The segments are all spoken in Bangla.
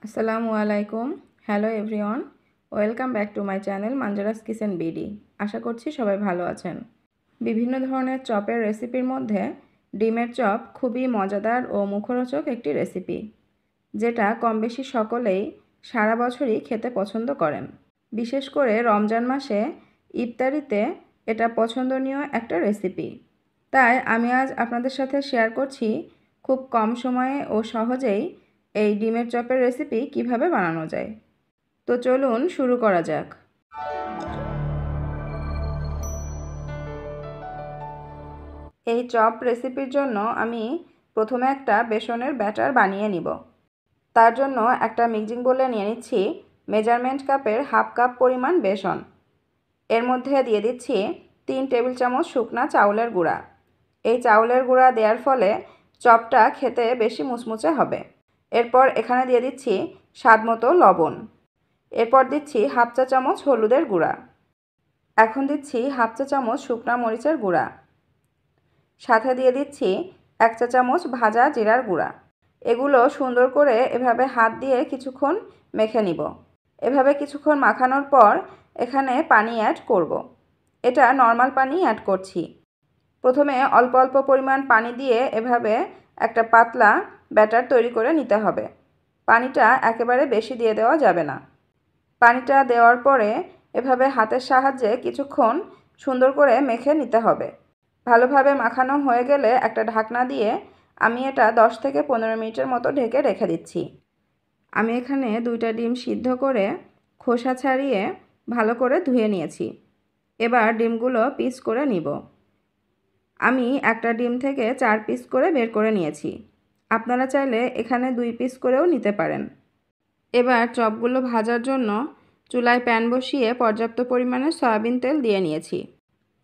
আসসালামু আলাইকুম। Hello everyone, welcome back to my channel Manjaras kitchen BD. আশা করছি সবাই ভালো আছেন। বিভিন্ন ধরনের চপের রেসিপির মধ্যে ডিমের চপ খুবই মজাদার ও মুখরোচক একটি রেসিপি, যেটা কম বেশি সকলেই সারা বছরই খেতে পছন্দ করেন। বিশেষ করে রমজান মাসে ইফতারিতে এটা পছন্দনীয় একটা রেসিপি। তাই আমি আজ আপনাদের সাথে শেয়ার করছি খুব কম সময়ে ও সহজেই এই ডিমের চপের রেসিপি কিভাবে বানানো যায়। তো চলুন শুরু করা যাক। এই চপ রেসিপির জন্য আমি প্রথমে একটা বেসনের ব্যাটার বানিয়ে নিব। তার জন্য একটা মিক্সিং বোলে নিয়ে নিচ্ছি মেজারমেন্ট কাপের হাফ কাপ পরিমাণ বেসন। এর মধ্যে দিয়ে দিচ্ছি 3 টেবিল চামচ শুকনা চাউলের গুঁড়া। এই চাউলের গুঁড়া দেওয়ার ফলে চপটা খেতে বেশি মুচমুচে হবে। এরপর এখানে দিয়ে দিচ্ছি স্বাদমতো লবণ। এরপর দিচ্ছি হাফ চা চামচ হলুদের গুঁড়া। এখন দিচ্ছি হাফ চা চামচ শুকনা মরিচের গুঁড়া। সাথে দিয়ে দিচ্ছি 1 চা চামচ ভাজা জিরার গুঁড়া। এগুলো সুন্দর করে এভাবে হাত দিয়ে কিছুক্ষণ মেখে নিব। এভাবে কিছুক্ষণ মাখানোর পর এখানে পানি অ্যাড করব। এটা নর্মাল পানি অ্যাড করছি। প্রথমে অল্প অল্প পরিমাণ পানি দিয়ে এভাবে একটা পাতলা ব্যাটার তৈরি করে নিতে হবে। পানিটা একেবারে বেশি দিয়ে দেওয়া যাবে না। পানিটা দেওয়ার পরে এভাবে হাতের সাহায্যে কিছুক্ষণ সুন্দর করে মেখে নিতে হবে। ভালোভাবে মাখানো হয়ে গেলে একটা ঢাকনা দিয়ে আমি এটা 10 থেকে 15 মিনিটের মতো ঢেকে রেখে দিচ্ছি। আমি এখানে 2টা ডিম সিদ্ধ করে খোসা ছাড়িয়ে ভালো করে ধুয়ে নিয়েছি। এবার ডিমগুলো পিস করে নিব। আমি একটা ডিম থেকে 4 পিস করে বের করে নিয়েছি। আপনারা চাইলে এখানে 2 পিস করেও নিতে পারেন। এবার চপগুলো ভাজার জন্য চুলায় প্যান বসিয়ে পর্যাপ্ত পরিমাণে সয়াবিন তেল দিয়ে নিয়েছি।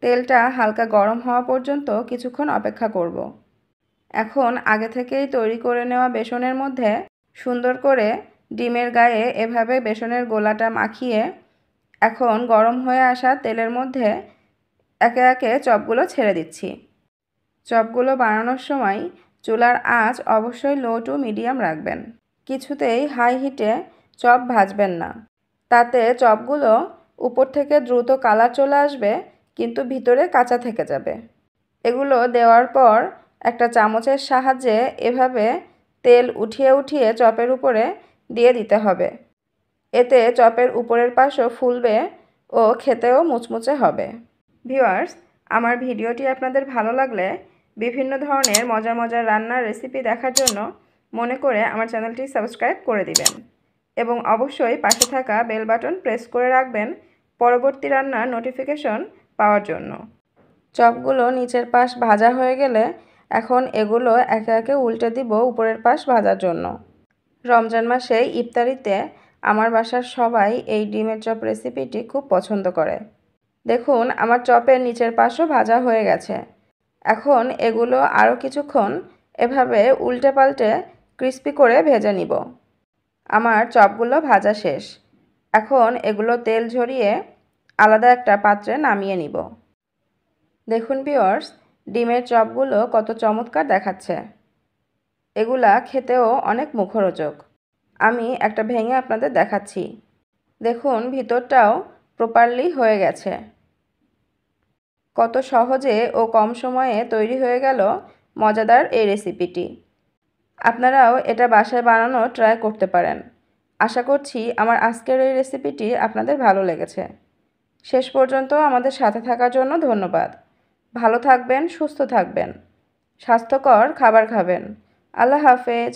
তেলটা হালকা গরম হওয়া পর্যন্ত কিছুক্ষণ অপেক্ষা করব। এখন আগে থেকেই তৈরি করে নেওয়া বেসনের মধ্যে সুন্দর করে ডিমের গায়ে এভাবে বেসনের গোলাটা মাখিয়ে এখন গরম হয়ে আসা তেলের মধ্যে একে একে চপগুলো ছেড়ে দিচ্ছি। চপগুলো বানানোর সময় চুলার আঁচ অবশ্যই লো টু মিডিয়াম রাখবেন। কিছুতেই হাই হিটে চপ ভাজবেন না, তাতে চপগুলো উপর থেকে দ্রুত কালার চলে আসবে কিন্তু ভিতরে কাঁচা থেকে যাবে। এগুলো দেওয়ার পর একটা চামচের সাহায্যে এভাবে তেল উঠিয়ে উঠিয়ে চপের উপরে দিয়ে দিতে হবে। এতে চপের উপরের পাশও ফুলবে ও খেতেও মুচমুচে হবে। ভিউয়ার্স, আমার ভিডিওটি আপনাদের ভালো লাগলে বিভিন্ন ধরনের মজার মজার রান্নার রেসিপি দেখার জন্য মনে করে আমার চ্যানেলটি সাবস্ক্রাইব করে দিবেন এবং অবশ্যই পাশে থাকা বেল বাটন প্রেস করে রাখবেন পরবর্তী রান্নার নোটিফিকেশন পাওয়ার জন্য। চপগুলো নিচের পাশ ভাজা হয়ে গেলে এখন এগুলো একে একে উল্টে দিব উপরের পাশ ভাজার জন্য। রমজান মাসে ইফতারিতে আমার বাসার সবাই এই ডিমের চপ রেসিপিটি খুব পছন্দ করে। দেখুন আমার চপের নিচের পাশও ভাজা হয়ে গেছে। এখন এগুলো আরও কিছুক্ষণ এভাবে উল্টে পাল্টে ক্রিস্পি করে ভেজে নিব। আমার চপগুলো ভাজা শেষ। এখন এগুলো তেল ঝরিয়ে আলাদা একটা পাত্রে নামিয়ে নিব। দেখুন ভিউয়ার্স, ডিমের চপগুলো কত চমৎকার দেখাচ্ছে। এগুলা খেতেও অনেক মুখরোচক। আমি একটা ভেঙে আপনাদের দেখাচ্ছি। দেখুন ভিতরটাও প্রপারলি হয়ে গেছে। কত সহজে ও কম সময়ে তৈরি হয়ে গেল মজাদার এই রেসিপিটি। আপনারাও এটা বাসায় বানানো ট্রাই করতে পারেন। আশা করছি আমার আজকের এই রেসিপিটি আপনাদের ভালো লেগেছে। শেষ পর্যন্ত আমাদের সাথে থাকার জন্য ধন্যবাদ। ভালো থাকবেন, সুস্থ থাকবেন, স্বাস্থ্যকর খাবার খাবেন। আল্লাহ হাফেজ।